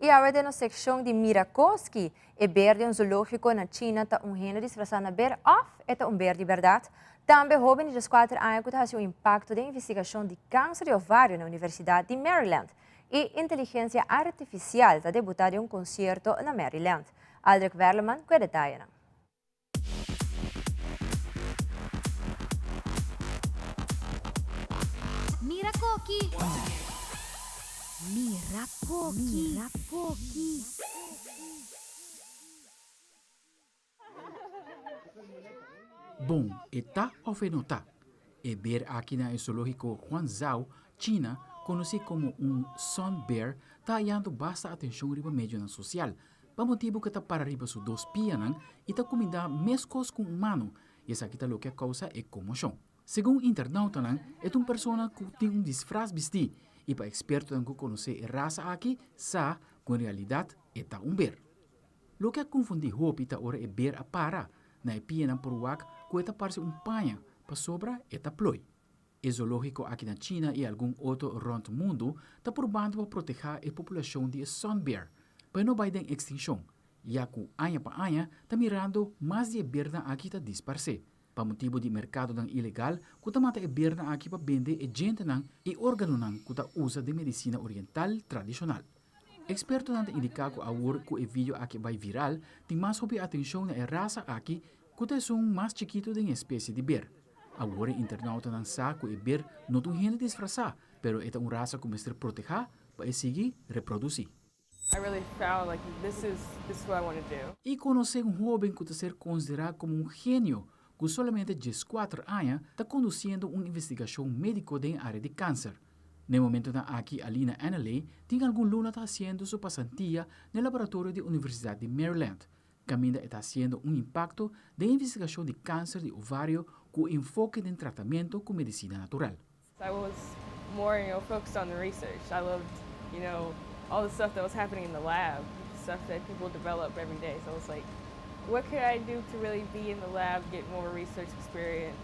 E agora na secção de Mirakoski, é verde um zoológico na China, está gênero disfarçado na bear off, é um bear de verdade. Também jovens de 4 anos que tem um impacto de investigação de câncer de ovário na Universidade de Maryland. E inteligência artificial está debutando em concerto na Maryland. Aldrich Verleman com detalhes. Mirakoki. Mirakoki. Bom, está ou não está? É bear aqui na zoológico Guangzhou, China, conhecido como sun bear, está ganhando bastante atenção riba médio social. Para motivo que está para riba os 2 pianan e está comida mescos com humano. E essa aqui está o que causa é comoção. Segundo internauta, é uma pessoa que tem disfraz vestido e para experto que conhece a raça aqui, sabe que em realidade é um bear. O que confunde roupa ora é bear a para. na epina por wak kueta parse panha para sobra eta ploi. É zoológico aqui na China e algum outro rond mundo está probando para proteger a população de sun bear, para não vai em extinção. Já que ano para ano está mirando mais de berna aqui está disparse. Para motivo de mercado ilegal, que está mata a berna aqui para vender a gente e órgano que está usa de medicina oriental tradicional. Experto não indica que a hora que o vídeo aqui vai viral, tem mais sobre atenção na raça aqui, que é um mais chiquito de uma espécie de ber. A hora internauta não sabe que o ber não tem gente disfarçar, pero é uma raça que mestre proteger para seguir reproduzir. I really felt like this is what I want to do. E conhecer jovem que está ser considerado como gênio, que solamente 14 anos está conduzindo uma investigação médica na área de câncer. No momento na aqui Alina Annalee tem algum luna está fazendo sua passantia no laboratório da Universidade de Maryland. Caminda está fazendo impacto da investigação de câncer de ovário com enfoque em tratamento com medicina natural. I was more, focused on the research. I loved, all the stuff that was happening in the lab, stuff that people develop every day. So I was like, what could I do to really be in the lab, get more research experience?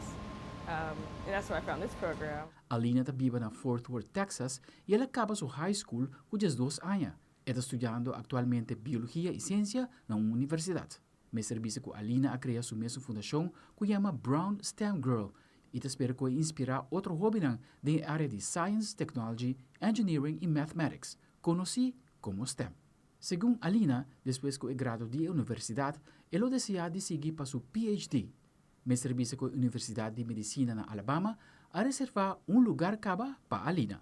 And that's why I found this program. Alina está viva na Fort Worth, Texas, e ela acaba sua high school com 12 anos. Está estudando atualmente biologia e ciência na uma universidade. Me serviço que Alina a criar sua mesma fundação que chama Brown STEM Girl e espera que inspirar outro hobby na área de Science, Technology, Engineering e Mathematics, conhecido como STEM. Segundo Alina, depois que graduou da universidade, ela deseja de seguir para seu PhD. Me serviço com a Universidade de Medicina na Alabama a reservar lugar caba para Alina.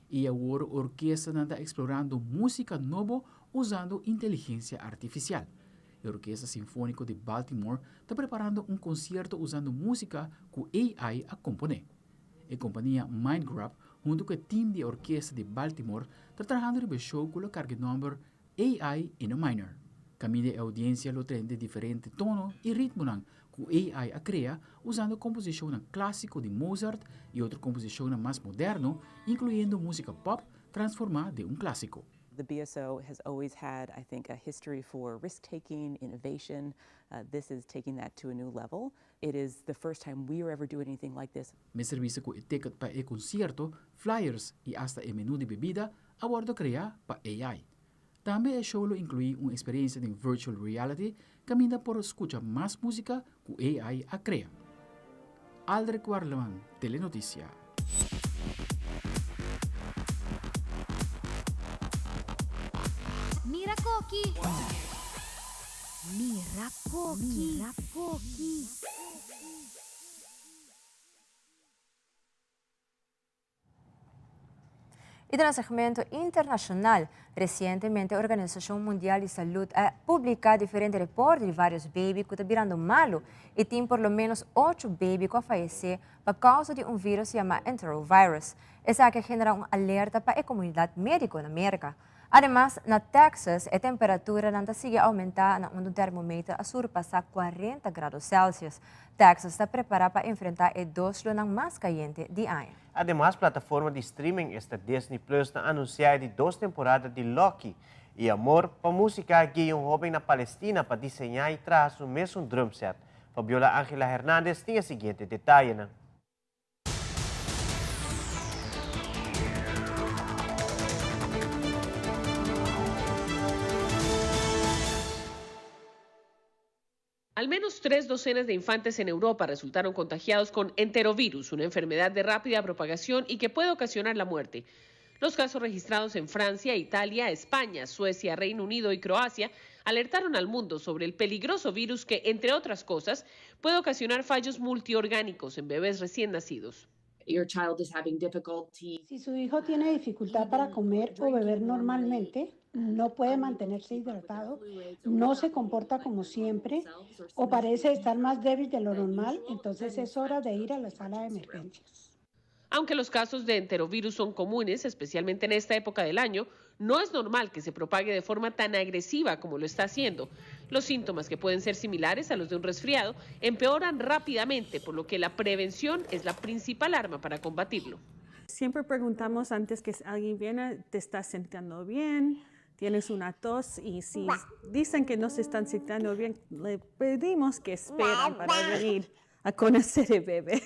E agora a orquestra está explorando música nova usando inteligência artificial. A Orquestra Sinfônica de Baltimore está preparando concerto usando música com AI a componer. A companhia Mindgrab, junto com o time de orquestra de Baltimore, está trabalhando no show com o cargo número AI in a Minor. Caminha a audiência lo trem de diferente tono e ritmo que AI a cria usando composição clássico de Mozart e outra composição mais moderno, incluindo música pop transformada de clássico. The BSO has always had, I think, a history for risk-taking, innovation. This is taking that to a new level. It is the first time we are ever doing anything like this. Me serviço com o ticket para o concerto, flyers e hasta o menu de bebida a bordo criar para AI. Também o show inclui uma experiência de virtual reality que caminha por escutar mais música que AI a criar. Aldrich Warleman, Telenotícia. Mira Coqui. Mira Coqui. Mira Coqui. E no segmento internacional, recientemente a Organização Mundial de Saúde ha publicado diferentes reportes de vários bebês que estão virando malo e tem por lo menos 8 bebês que faleceram por causa de vírus chamado enterovirus. Essa que genera alerta para a comunidade médica na América. Además, na Texas, a temperatura não sigue a aumentar no termômetro a surpassar 40 graus Celsius. Texas está preparada para enfrentar o 2 lunas mais caliente de ano. Además, a plataforma de streaming esta Disney Plus na anunciada de 2 temporadas de Loki e Amor para música que jovem na Palestina para desenhar e trazer o mesmo drum set. Fabiola Ángela Hernández tem o seguinte detalhe. Al menos 3 docenas de infantes en Europa resultaron contagiados con enterovirus, una enfermedad de rápida propagación y que puede ocasionar la muerte. Los casos registrados en Francia, Italia, España, Suecia, Reino Unido y Croacia alertaron al mundo sobre el peligroso virus que, entre otras cosas, puede ocasionar fallos multiorgánicos en bebés recién nacidos. Si su hijo tiene dificultad para comer o beber normalmente, no puede mantenerse hidratado, no se comporta como siempre o parece estar más débil de lo normal, entonces es hora de ir a la sala de emergencias. Aunque los casos de enterovirus son comunes, especialmente en esta época del año, no es normal que se propague de forma tan agresiva como lo está haciendo. Los síntomas, que pueden ser similares a los de un resfriado, empeoran rápidamente, por lo que la prevención es la principal arma para combatirlo. Siempre preguntamos antes que alguien viene, ¿te estás sintiendo bien? tienes una tos y si dicen que no se están sintiendo bien, le pedimos que esperen para venir a conocer el bebé.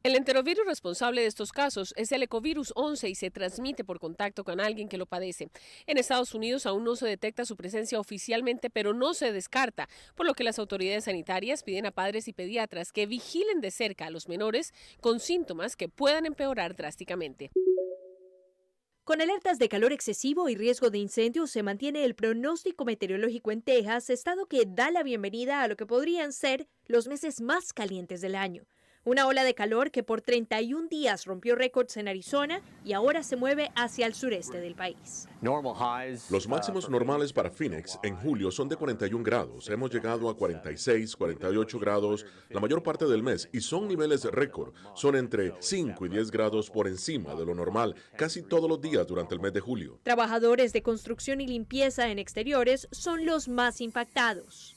El enterovirus responsable de estos casos es el ecovirus 11 y se transmite por contacto con alguien que lo padece. En Estados Unidos aún no se detecta su presencia oficialmente, pero no se descarta, por lo que las autoridades sanitarias piden a padres y pediatras que vigilen de cerca a los menores con síntomas que puedan empeorar drásticamente. Con alertas de calor excesivo y riesgo de incendios, se mantiene el pronóstico meteorológico en Texas, estado que da la bienvenida a lo que podrían ser los meses más calientes del año. Una ola de calor que por 31 días rompió récords en Arizona y ahora se mueve hacia el sureste del país. Los máximos normales para Phoenix en julio son de 41 grados. Hemos llegado a 46, 48 grados la mayor parte del mes y son niveles récord. Son entre 5 y 10 grados por encima de lo normal casi todos los días durante el mes de julio. Trabajadores de construcción y limpieza en exteriores son los más impactados.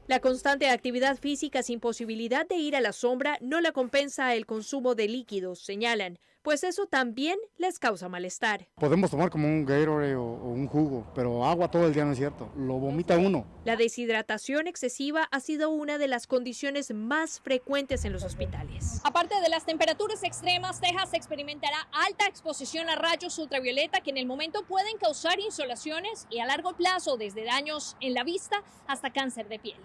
La constante actividad física sin posibilidad de ir a la sombra no la compensa el consumo de líquidos, señalan, pues eso también les causa malestar. Podemos tomar como un Gatorade o un jugo, pero agua todo el día no es cierto, lo vomita uno. La deshidratación excesiva ha sido una de las condiciones más frecuentes en los hospitales. Aparte de las temperaturas extremas, Texas experimentará alta exposición a rayos ultravioleta que en el momento pueden causar insolaciones y a largo plazo desde daños en la vista hasta cáncer de piel.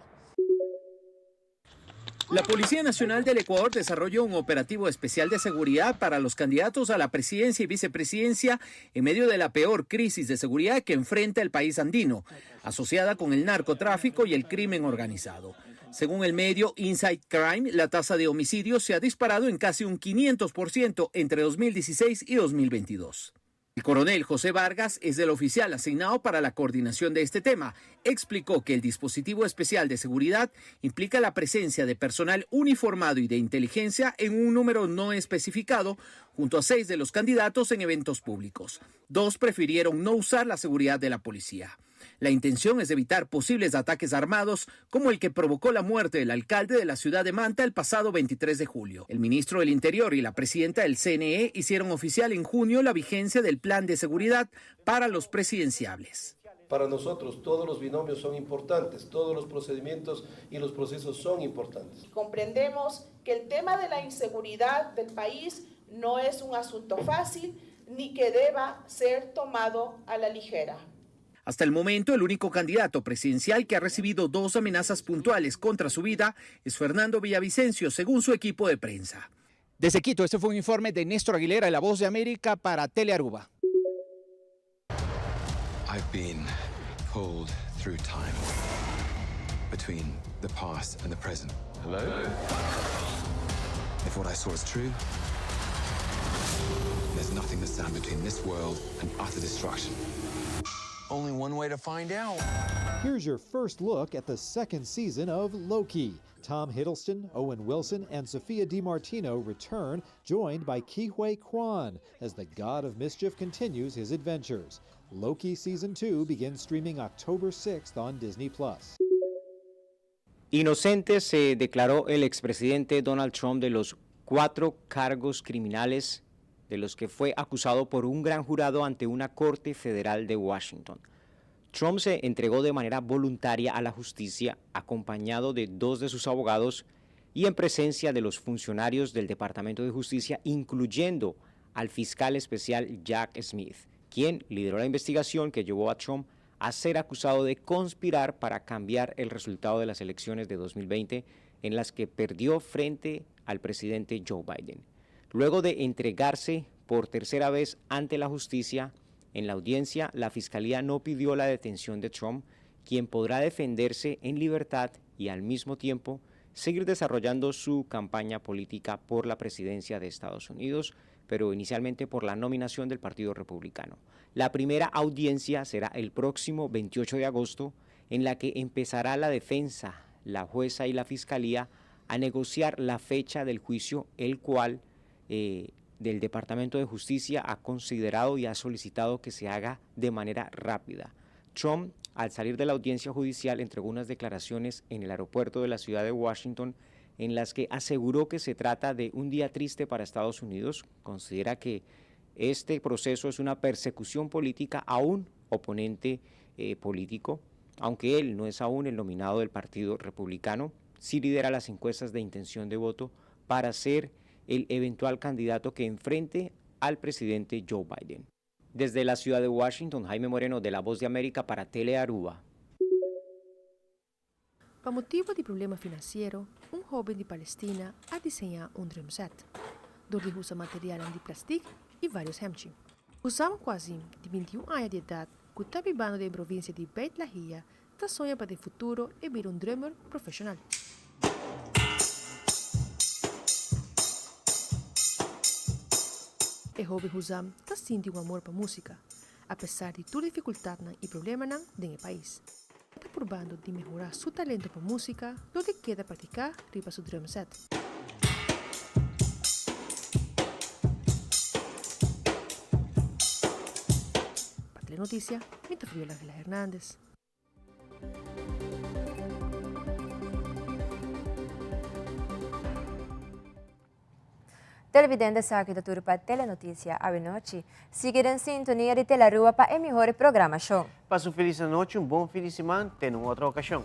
La Policía Nacional del Ecuador desarrolló un operativo especial de seguridad para los candidatos a la presidencia y vicepresidencia en medio de la peor crisis de seguridad que enfrenta el país andino, asociada con el narcotráfico y el crimen organizado. Según el medio Inside Crime, la tasa de homicidios se ha disparado en casi un 500% entre 2016 y 2022. El coronel José Vargas es el oficial asignado para la coordinación de este tema. Explicó que el dispositivo especial de seguridad implica la presencia de personal uniformado y de inteligencia en un número no especificado, junto a 6 de los candidatos en eventos públicos. 2 prefirieron no usar la seguridad de la policía. La intención es evitar posibles ataques armados como el que provocó la muerte del alcalde de la ciudad de Manta el pasado 23 de julio. El ministro del Interior y la presidenta del CNE hicieron oficial en junio la vigencia del plan de seguridad para los presidenciables. Para nosotros todos los binomios son importantes, todos los procedimientos y los procesos son importantes. Comprendemos que el tema de la inseguridad del país no es un asunto fácil ni que deba ser tomado a la ligera. Hasta el momento, el único candidato presidencial que ha recibido 2 amenazas puntuales contra su vida es Fernando Villavicencio, según su equipo de prensa. Desde Quito, este fue un informe de Néstor Aguilera, La Voz de América, para Telearuba. I've been pulled through time between the past and the present. Hello? If what I saw is true, there's nothing that stands between this world and utter destruction. Only one way to find out. Here's your first look at the second season of Loki. Tom Hiddleston, Owen Wilson, and Sophia DiMartino return, joined by Ke-Huy Quan, as the God of Mischief continues his adventures. Loki Season 2 begins streaming October 6th on Disney+. Inocente se declaró el expresidente Donald Trump de los 4 cargos criminales de los que fue acusado por un gran jurado ante una corte federal de Washington. Trump se entregó de manera voluntaria a la justicia, acompañado de 2 de sus abogados y en presencia de los funcionarios del Departamento de Justicia, incluyendo al fiscal especial Jack Smith, quien lideró la investigación que llevó a Trump a ser acusado de conspirar para cambiar el resultado de las elecciones de 2020, en las que perdió frente al presidente Joe Biden. Luego de entregarse por tercera vez ante la justicia, en la audiencia la Fiscalía no pidió la detención de Trump, quien podrá defenderse en libertad y al mismo tiempo seguir desarrollando su campaña política por la presidencia de Estados Unidos, pero inicialmente por la nominación del Partido Republicano. La primera audiencia será el próximo 28 de agosto, en la que empezará la defensa, la jueza y la Fiscalía a negociar la fecha del juicio, el cual del Departamento de Justicia ha considerado y ha solicitado que se haga de manera rápida. Trump, al salir de la audiencia judicial, entregó unas declaraciones en el aeropuerto de la ciudad de Washington en las que aseguró que se trata de un día triste para Estados Unidos. Considera que este proceso es una persecución política a un oponente político. Aunque él no es aún el nominado del Partido Republicano, sí lidera las encuestas de intención de voto para ser el eventual candidato que enfrente al presidente Joe Biden. Desde la ciudad de Washington, Jaime Moreno, de La Voz de América para Telearuba. Por motivo de problema financeiro, jovem de Palestina a desenhar drum set, onde usa material de plástico e vários hemchi. Usam Quasim, de 21 anos de idade, que está vivendo da província de Beit Lahia, está sonha para o futuro e vir drummer profissional. O jovem Husam está sentindo amor para música, apesar de toda dificuldade e problemas no país. Está probando de melhorar seu talento para música, lo que queda praticar riba seu drum set. Para Telenotícia, Mita Fabiola Vila Hernández. Televidente sa aqui da Turpa Telenotícia à noite. Seguir em sintonia de Telarua para a melhor programação. Passe uma feliz noite, um bom fim de semana, até numa outra ocasião.